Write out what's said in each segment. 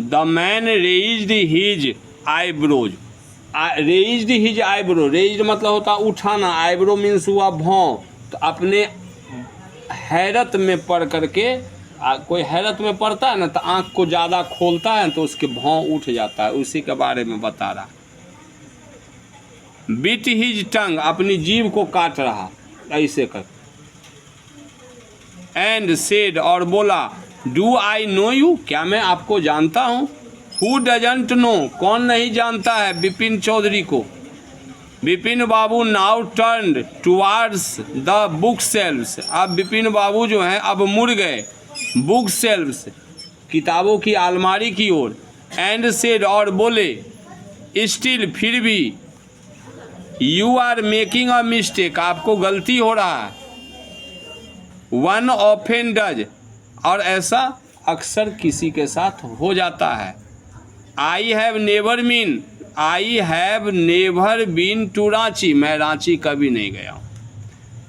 The man raised his eyebrows. Raised his eyebrow, raised मतलब होता उठाना, आईब्रो मीन्स हुआ भौं। तो अपने हैरत में पड़ करके, कोई हैरत में पड़ता है ना तो आँख को ज़्यादा खोलता है तो उसके भौं उठ जाता है, उसी के बारे में बता रहा। बिट हिज टंग, अपनी जीभ को काट रहा ऐसे कर। एंड सेड, और बोला, डू आई नो यू, क्या मैं आपको जानता हूँ। हु डजंट नो, कौन नहीं जानता है विपिन चौधरी को। Vipin Babu now turned towards the book shelves, अब विपिन बाबू जो हैं अब मुड़ गए बुक सेल्व्स, किताबों की अलमारी की ओर। एंड सेड, और बोले, स्टिल, फिर भी, you are making a mistake, आपको गलती हो रहा है। वन ऑफेन डज, और ऐसा अक्सर किसी के साथ हो जाता है। I have never mean, I have never been to Ranchi, मैं रांची कभी नहीं गया हूँ।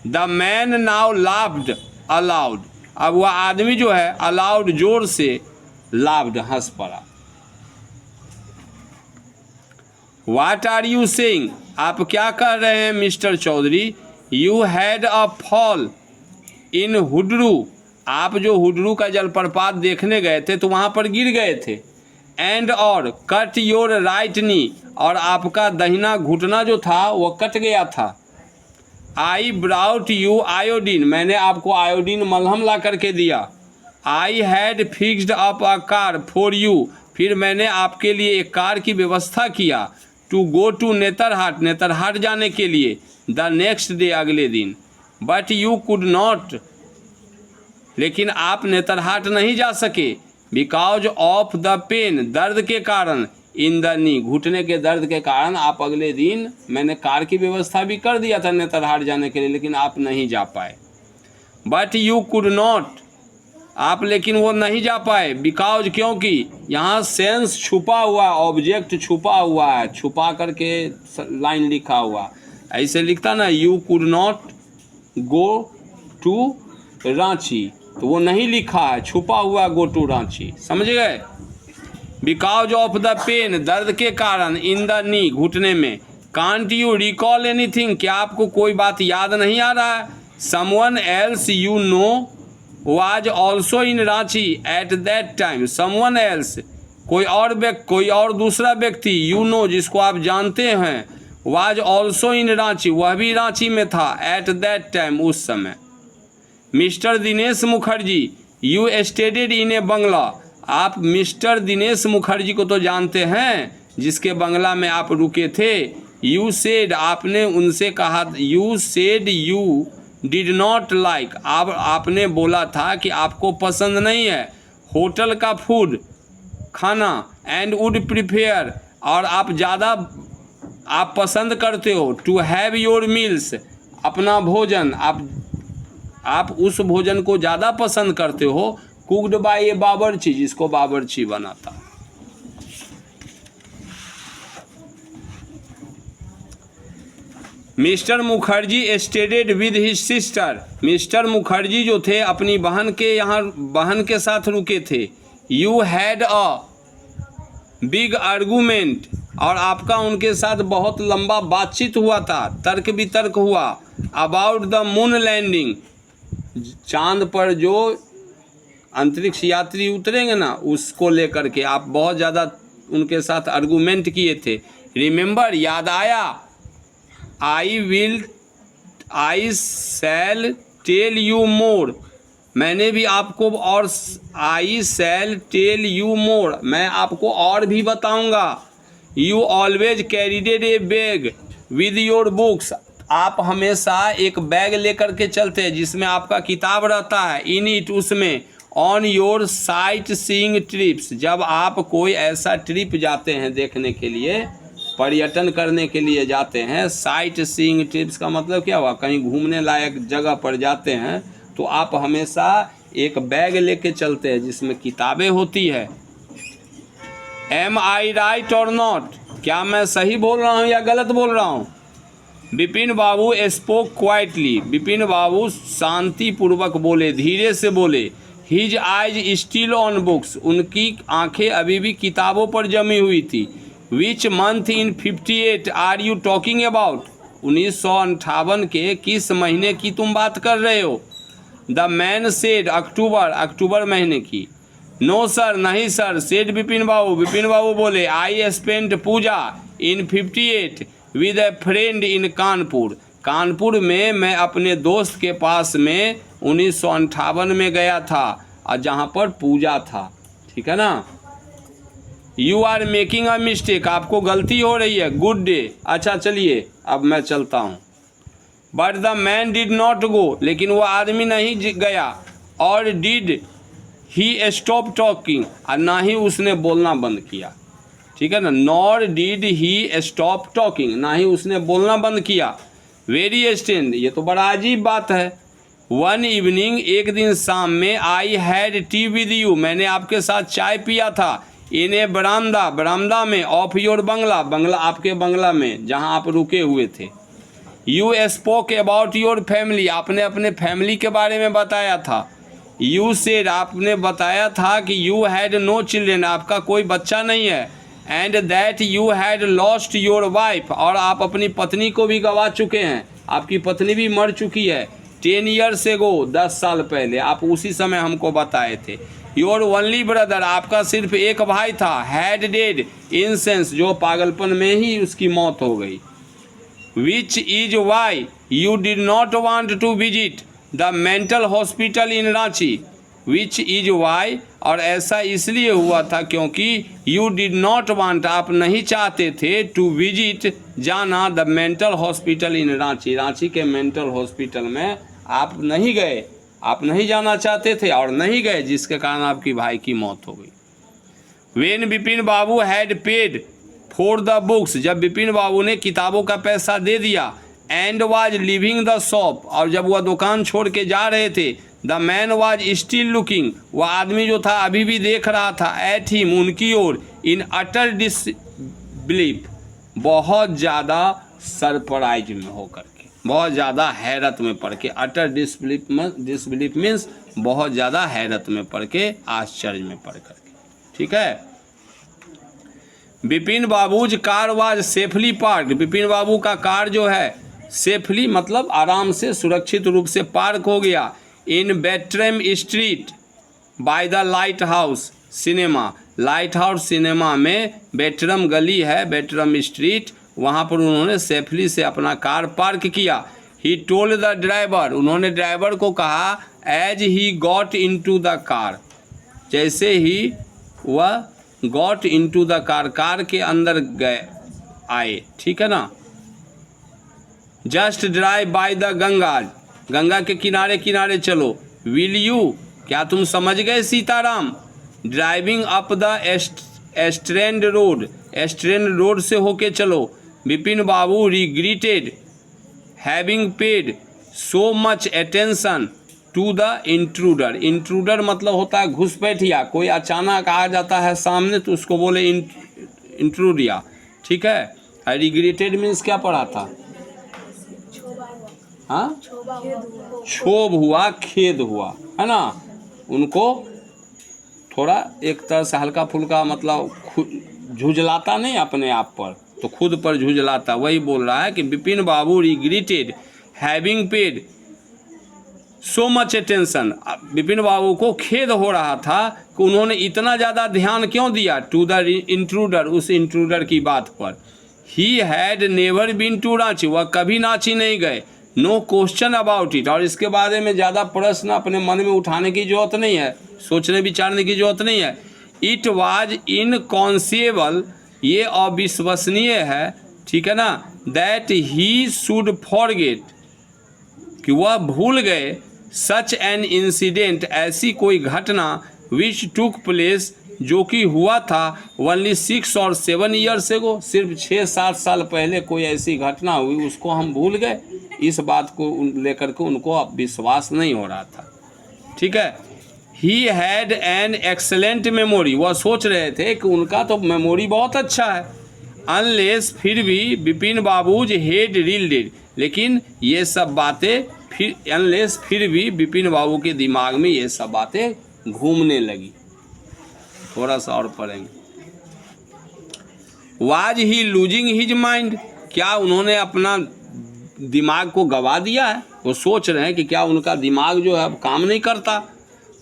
The man now laughed aloud, अब वह आदमी जो है अलाउड जोर से, लाफ्ड हंस पड़ा। वाट आर यू सेइंग, आप क्या कह रहे हैं mister Chaudhary. You had a fall in Hundru, आप जो हुडरू का जलप्रपात देखने गए थे तो वहाँ पर गिर गए थे। एंड, और, कट योर राइट नी, और आपका दहिना घुटना जो था वो कट गया था। आई ब्राउट यू आयोडीन, मैंने आपको आयोडीन मलहम ला करके दिया। I had fixed up a car for you, फिर मैंने आपके लिए एक कार की व्यवस्था किया। To go to Netarhat, Netarhat जाने के लिए। द नेक्स्ट डे, अगले दिन। बट यू कुड नॉट, लेकिन आप नेतरहाट नहीं जा सके। बिकॉज ऑफ द पेन, दर्द के कारण। इन द नी, घुटने के दर्द के कारण आप अगले दिन, मैंने कार की व्यवस्था भी कर दिया था नेतरहाट जाने के लिए, लेकिन आप नहीं जा पाए। बट यू कुड नॉट, आप लेकिन वो नहीं जा पाए। बिकॉज, क्योंकि यहाँ सेंस छुपा हुआ, ऑब्जेक्ट छुपा हुआ है, छुपा करके लाइन लिखा हुआ, ऐसे लिखता ना, you could not go to Ranchi, तो वो नहीं लिखा है, छुपा हुआ गो टू रांची, समझ गए। बिकॉज ऑफ द पेन, दर्द के कारण। इन द नी, घुटने में। कांट यू रिकॉल एनीथिंग, क्या आपको कोई बात याद नहीं आ रहा है। Someone else you know was also in Ranchi at that time, someone else, कोई और दूसरा व्यक्ति, यू नो, जिसको आप जानते हैं, वाज ऑल्सो इन रांची, वह भी रांची में था, एट दैट टाइम, उस समय। मिस्टर दिनेश मुखर्जी, यू स्टेडेड इन ए बंगला, आप मिस्टर दिनेश मुखर्जी को तो जानते हैं, जिसके बंगला में आप रुके थे। यू सेड, आपने उनसे कहा, you said you did not like, आपने बोला था कि आपको पसंद नहीं है होटल का फूड, खाना। एंड वुड प्रिफेयर, और आप पसंद करते हो। टू हैव योर मील्स, अपना भोजन, आप उस भोजन को ज़्यादा पसंद करते हो। कुक्ड बाय ए बावर्ची, जिसको बावर्ची बनाता। Mister Mukherjee stayed with his sister, mister Mukherjee जो थे अपनी बहन के साथ रुके थे। You had a big argument, और आपका उनके साथ बहुत लंबा बातचीत हुआ था, तर्क वितर्क हुआ। अबाउट द मून लैंडिंग, चांद पर जो अंतरिक्ष यात्री उतरेंगे ना, उसको लेकर के आप बहुत ज़्यादा उनके साथ आर्गूमेंट किए थे। रिमेंबर, याद आया। आई शैल टेल यू मोर, मैंने भी आपको, और आई शैल टेल यू मोर, मैं आपको और भी बताऊंगा। You always carried a bag with your books, आप हमेशा एक बैग लेकर के चलते हैं जिसमें आपका किताब रहता है। इन इट, उसमें। On your sight seeing trips, जब आप कोई ऐसा ट्रिप जाते हैं देखने के लिए, पर्यटन करने के लिए जाते हैं। साइट सीइंग ट्रिप्स का मतलब क्या हुआ, कहीं घूमने लायक जगह पर जाते हैं तो आप हमेशा एक बैग लेके चलते हैं जिसमें किताबें होती है। एम आई राइट और नॉट, क्या मैं सही बोल रहा हूँ या गलत बोल रहा हूँ। विपिन बाबू स्पोक क्वाइटली, विपिन बाबू शांतिपूर्वक बोले, धीरे से बोले। His eyes still on books, उनकी आंखें अभी भी किताबों पर जमी हुई थी। Which month in 58 are you talking about, 1958 के किस महीने की तुम बात कर रहे हो? The man said October, October महीने की। नो सर, नहीं सर, सेड विपिन बाबू, विपिन बाबू बोले। I spent Puja in 58 with a friend in Kanpur, Kanpur में मैं अपने दोस्त के पास में 1958 में गया था, और जहाँ पर पूजा था। ठीक है ना। You are making a mistake, आपको गलती हो रही है। गुड डे, अच्छा चलिए अब मैं चलता हूँ। But the man did not go, लेकिन वो आदमी नहीं गया। और डिड ही स्टॉप टॉकिंग, और ना ही उसने बोलना बंद किया। ठीक है ना। Nor did he stop talking, ना ही उसने बोलना बंद किया। वेरी स्ट्रेंज, ये तो बड़ा अजीब बात है। वन इवनिंग, एक दिन शाम में, I had T with you, मैंने आपके साथ चाय पिया था। इन ए बरामदा, बरामदा में, ऑफ योर बंगला, बंगला आपके बंगला में जहाँ आप रुके हुए थे। You spoke about your family, आपने अपने फैमिली के बारे में बताया था। यू सेड, आपने बताया था कि यू हैड नो चिल्ड्रेन, आपका कोई बच्चा नहीं है। And that you had lost your wife, और आप अपनी पत्नी को भी गंवा चुके हैं, आपकी पत्नी भी मर चुकी है। 10 years ago, 10 साल पहले, आप उसी समय हमको बताए थे। योर ओनली ब्रदर, आपका सिर्फ एक भाई था। हैड डेड इन सेंस, जो पागलपन में ही उसकी मौत हो गई। Which is why you did not want to visit the mental hospital in Ranchi, which is why, और ऐसा इसलिए हुआ था क्योंकि यू डिड नॉट वांट, आप नहीं चाहते थे, टू विजिट, जाना, the mental hospital in Ranchi, Ranchi के मेंटल हॉस्पिटल में आप नहीं गए, आप नहीं जाना चाहते थे और नहीं गए, जिसके कारण आपकी भाई की मौत हो गई। When Vipin Babu had paid for the books, जब विपिन बाबू ने किताबों का पैसा दे दिया। And was living the shop, और जब वह दुकान छोड़ के जा रहे थे। The man was still looking, वह आदमी जो था अभी भी देख रहा था। एट हिम, उनकी ओर। इन अटर डिसबिलीफ, बहुत ज़्यादा सरप्राइज में होकर के, बहुत ज़्यादा हैरत में पड़ के। अटर डिसबिलीफ मीन्स बहुत ज़्यादा हैरत में पड़ के, आश्चर्य में पड़ कर के। ठीक है। Vipin Babu's car was safely park, Vipin Babu का कार जो है सेफली मतलब आराम से, सुरक्षित रूप से पार्क हो गया। In Bertram street by the lighthouse cinema, lighthouse cinema में बेट्रम गली है, बेट्रम स्ट्रीट, वहाँ पर उन्होंने सेफली से अपना कार पार्क किया। ही टोल्ड द ड्राइवर, उन्होंने ड्राइवर को कहा। As he got into the car, जैसे ही वह got into the car, car के अंदर गए आए। ठीक है ना। Just drive by the Ganga, Ganga के किनारे किनारे चलो। विल यू, क्या तुम समझ गए Sitaram? Driving up the Strand road, Strand road से होके चलो। Vipin Babu regretted having paid so much attention to the intruder, intruder मतलब होता है घुसपैठिया, कोई अचानक आ जाता है सामने तो उसको बोले इंट्रूडिया। ठीक है। रिग्रेटेड मीन्स क्या पढ़ा था? हाँ, क्षोभ हुआ, खेद हुआ, है ना। उनको थोड़ा एक तरह से हल्का फुल्का मतलब झुझलाता नहीं अपने आप पर, तो खुद पर झुझलाता। वही बोल रहा है कि Vipin Babu regretted having paid so much attention, Vipin Babu को खेद हो रहा था कि उन्होंने इतना ज़्यादा ध्यान क्यों दिया टू द इंट्रूडर, उस इंट्रूडर की बात पर। He had never been to Ranchi, वह कभी रांची नहीं गए। नो क्वेश्चन अबाउट इट, और इसके बारे में ज़्यादा प्रश्न अपने मन में उठाने की जरूरत नहीं है, सोचने विचारने की जरूरत नहीं है। इट वाज इनकॉन्सिएबल, ये अविश्वसनीय है। ठीक है ना। दैट ही शुड फॉरगेट, कि वह भूल गए। सच एन इंसिडेंट, ऐसी कोई घटना। विच टुक प्लेस, जो कि हुआ था। ओनली 6 और 7 ईयर्स एगो, सिर्फ 6-7 साल पहले कोई ऐसी घटना हुई, उसको हम भूल गए। इस बात को लेकर के उनको अब विश्वास नहीं हो रहा था। ठीक है। He had an excellent memory, वह सोच रहे थे कि उनका तो मेमोरी बहुत अच्छा है। अनलेस फिर भी बिपिन बाबूज हेड रील्ड, लेकिन ये सब बातें फिर अनलेस फिर भी बिपिन बाबू के दिमाग में ये सब बातें घूमने लगी। थोड़ा सा और पढ़ेंगे। Was he losing his mind, क्या उन्होंने अपना दिमाग को गवा दिया है? वो सोच रहे हैं कि क्या उनका दिमाग जो है अब काम नहीं करता।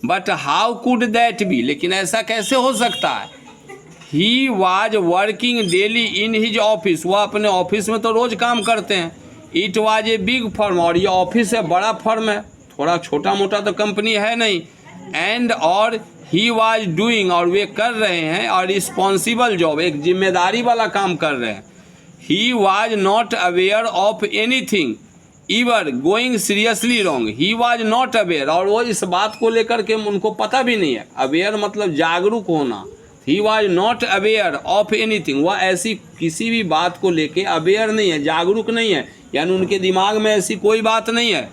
But how could that be, लेकिन ऐसा कैसे हो सकता है? He was working daily in his office, वह अपने ऑफिस में तो रोज काम करते हैं। It was a big firm, और ये ऑफिस है, बड़ा फर्म है, थोड़ा छोटा मोटा तो कंपनी है नहीं। एंड और ही वाज डूइंग, और वे कर रहे हैं, और रिस्पॉन्सिबल जॉब, एक जिम्मेदारी वाला काम कर रहे हैं। He was not aware of anything इवर going seriously wrong, he was not aware, और वो इस बात को लेकर के उनको पता भी नहीं है। अवेयर मतलब जागरूक होना। He was not aware of anything, वह ऐसी किसी भी बात को लेके अवेयर नहीं है, जागरूक नहीं है, यानी उनके दिमाग में ऐसी कोई बात नहीं है।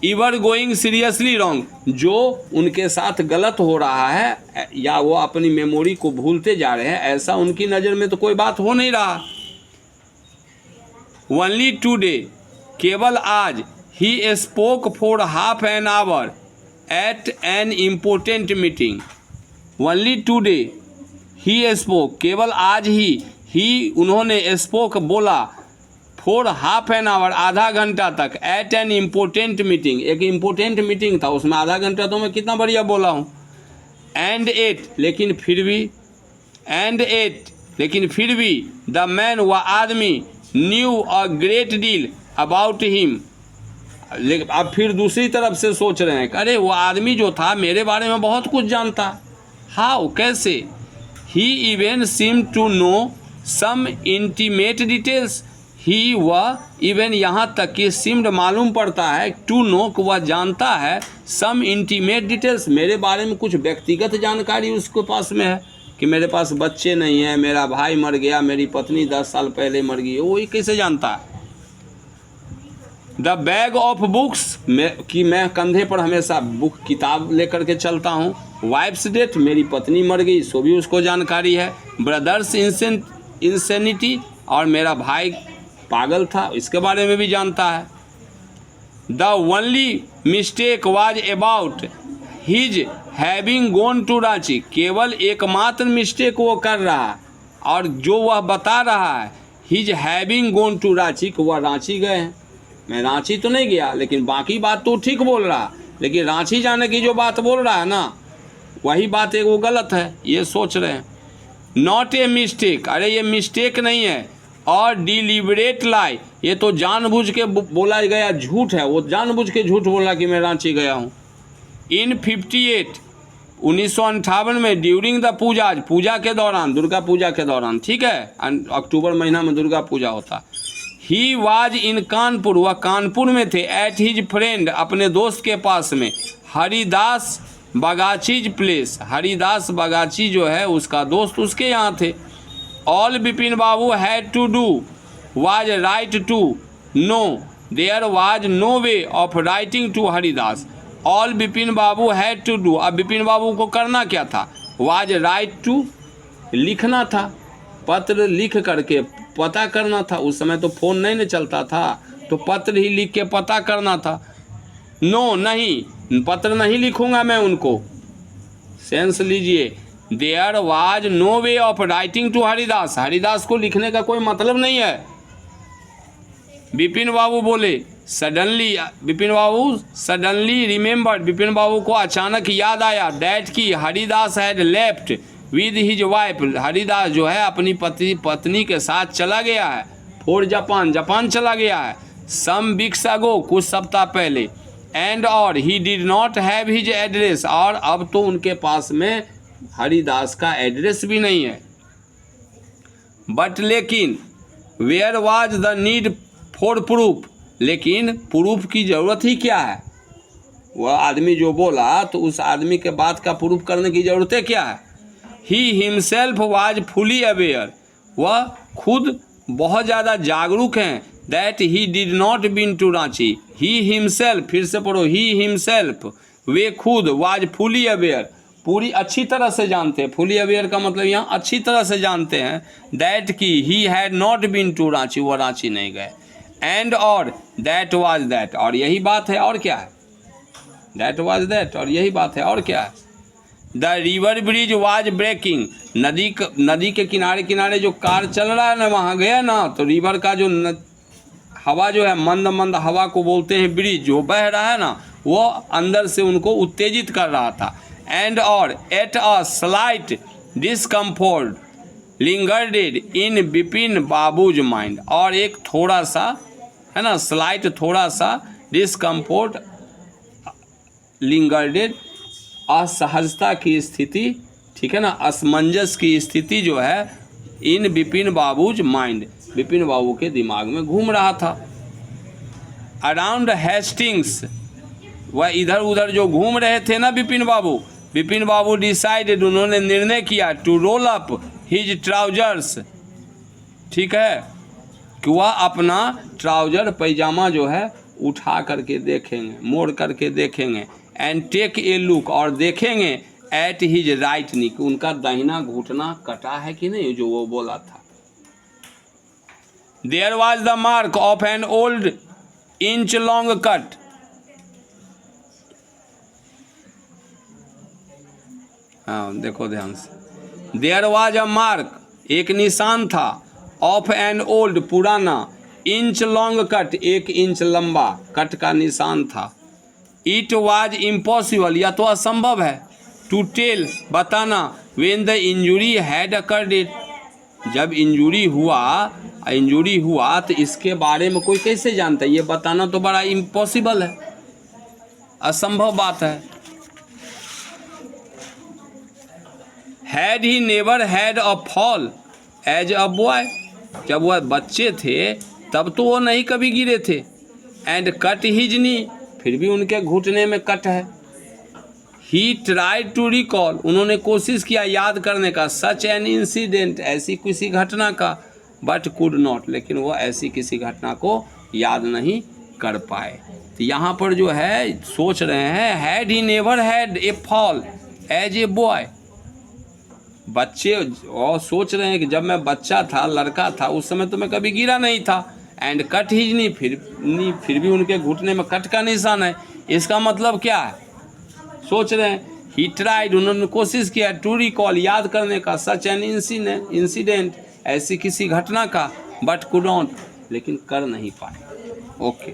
इवर गोइंग सीरियसली रॉन्ग, जो उनके साथ गलत हो रहा है या वो अपनी मेमोरी को भूलते जा रहे हैं, ऐसा उनकी नज़र में तो कोई बात हो नहीं रहा। ओनली टुडे, केवल आज, he spoke for half an hour at an important meeting. Only today he spoke, केवल आज ही उन्होंने स्पोक बोला, फॉर हाफ एन आवर, आधा घंटा तक, एट एन इम्पोर्टेंट मीटिंग, एक इम्पोर्टेंट मीटिंग था, उसमें आधा घंटा तो मैं कितना बढ़िया बोला हूँ। एंड एट, लेकिन फिर भी, एंड एट, लेकिन फिर भी, द मैन, वह आदमी, new a great deal about him. अब फिर दूसरी तरफ से सोच रहे हैं, अरे वो आदमी जो था मेरे बारे में बहुत कुछ जानता। हाउ, कैसे? He even seem to know some intimate details, he वह इवन यहाँ तक कि सिम्ड मालूम पड़ता है, टू नो को वह जानता है, सम इंटीमेट डिटेल्स, मेरे बारे में कुछ व्यक्तिगत जानकारी उसके पास में है, कि मेरे पास बच्चे नहीं हैं, मेरा भाई मर गया, मेरी पत्नी 10 साल पहले मर गई, वो कैसे जानता है? द बैग ऑफ बुक्स, कि मैं कंधे पर हमेशा बुक किताब लेकर के चलता हूँ। वाइफ्स डेथ, मेरी पत्नी मर गई, सो भी उसको जानकारी है। ब्रदर्स इंसेनिटी, और मेरा भाई पागल था, इसके बारे में भी जानता है। The only mistake was about his having gone to Ranchi, केवल एकमात्र मिस्टेक वो कर रहा है, और जो वह बता रहा है, his having gone to Ranchi, को वह रांची गए हैं। मैं रांची तो नहीं गया, लेकिन बाकी बात तो ठीक बोल रहा, लेकिन रांची जाने की जो बात बोल रहा है ना, वही बात है वो गलत है, ये सोच रहे हैं। नॉट ए मिस्टेक, अरे ये मिस्टेक नहीं है, और डिलिबरेट लाई, ये तो जानबूझ के बोला गया झूठ है, वो जानबूझ के झूठ बोला कि मैं रांची गया हूँ। इन 58, 1958 में, ड्यूरिंग द पूजा के दौरान, दुर्गा पूजा के दौरान, ठीक है, अक्टूबर महीना में दुर्गा पूजा होता। ही वाज इन कानपुर, वह कानपुर में थे। एट हिज फ्रेंड, अपने दोस्त के पास में। हरिदास बगाचीज प्लेस, हरिदास बगाची जो है उसका दोस्त उसके यहाँ थे। All Bipin Babu had to do was write to no there was no way of writing to Haridas. All Bipin Babu had to do, अब बिपिन बाबू को करना क्या था? वाज राइट टू, लिखना था, पत्र लिख करके पता करना था। उस समय तो फ़ोन नहीं न चलता था, तो पत्र ही लिख के पता करना था। नो, नहीं, पत्र नहीं लिखूंगा मैं उनको, सेंस लीजिए। There was no way of writing to Haridas, Haridas को लिखने का कोई मतलब नहीं है। बिपिन बाबू बोले, सडनली, बिपिन बाबू सडनली रिमेंबर्ड, बिपिन बाबू को अचानक याद आया, दैट की Haridas had left with his wife, Haridas जो है अपनी पत्नी के साथ चला गया है फॉर जापान चला गया है, सम वीक्स अगो, कुछ सप्ताह पहले। एंड और ही did not have his address, और अब तो उनके पास में हरिदास का एड्रेस भी नहीं है। बट लेकिन where was the need for proof, लेकिन प्रूफ की ज़रूरत ही क्या है? वह आदमी जो बोला तो उस आदमी के बात का प्रूफ करने की ज़रूरत है क्या है? He himself was fully aware, वह खुद बहुत ज़्यादा जागरूक हैं। That he did not been to Ranchi, he himself, फिर से पढ़ो, ही हिमसेल्फ, वे खुद, वाज फुली अवेयर, पूरी अच्छी तरह से जानते हैं, फुली अवेयर का मतलब यहाँ अच्छी तरह से जानते हैं, दैट की he had not been to Ranchi, वो रांची नहीं गए, एंड और दैट वाज दैट, और यही बात है, और क्या है, दैट वाज दैट, और यही बात है, और क्या है। The river bridge was breaking, नदी के किनारे किनारे जो कार चल रहा है ना, वहाँ गया ना, तो रिवर का जो हवा जो है, मंद मंद हवा को बोलते हैं ब्रिज, जो बह रहा है ना, वो अंदर से उनको उत्तेजित कर रहा था। एंड और at a slight discomfort lingered in Bipin Babu's mind, और एक थोड़ा सा है ना, स्लाइट थोड़ा सा डिस्कम्फोर्ट लिंगर्डेड, असहजता की स्थिति, ठीक है ना, असमंजस की स्थिति जो है, इन बिपिन बाबूज माइंड, बिपिन बाबू के दिमाग में घूम रहा था। अराउंड हेस्टिंग्स, वह इधर उधर जो घूम रहे थे ना बिपिन बाबू डिसाइडेड, उन्होंने निर्णय किया, to roll up his trousers, ठीक है, कि वह अपना ट्राउजर पैजामा जो है उठा करके देखेंगे, मोड़ करके देखेंगे, एंड टेक ए लुक, और देखेंगे एट हिज राइट नी, कि उनका दाहिना घुटना कटा है कि नहीं, जो वो बोला था। There was the mark of an old inch long cut, हाँ देखो ध्यान से, देयर वॉज अ मार्क, एक निशान था, ऑफ एन ओल्ड, पुराना, इंच लॉन्ग कट, 1 इंच लंबा कट का निशान था। इट वॉज इम्पॉसिबल, या तो असंभव है, टू टेल, बताना, when the injury had occurred, जब इंजुरी हुआ तो इसके बारे में कोई कैसे जानता है, ये बताना तो बड़ा इम्पॉसिबल है, असंभव बात है। Had he never had a fall as a boy, जब वह बच्चे थे तब तो वो नहीं कभी गिरे थे। एंड कट हिज नी, फिर भी उनके घुटने में कट है। ही ट्राइड टू रिकॉल, उन्होंने कोशिश किया याद करने का, सच एन इंसिडेंट, ऐसी किसी घटना का, बट कुड नॉट, लेकिन वो ऐसी किसी घटना को याद नहीं कर पाए। तो यहाँ पर जो है सोच रहे हैं, had he never had a fall as a boy, बच्चे और सोच रहे हैं कि जब मैं बच्चा था, लड़का था, उस समय तो मैं कभी गिरा नहीं था। एंड कट हिज नी, फिर भी उनके घुटने में कट का निशान है। इसका मतलब क्या है, सोच रहे हैं, ही ट्राइड, उन्होंने कोशिश किया, टू रिकॉल, याद करने का, सच एन इंसिडेंट, ऐसी किसी घटना का, बट कुड नॉट, लेकिन कर नहीं पाए। ओके।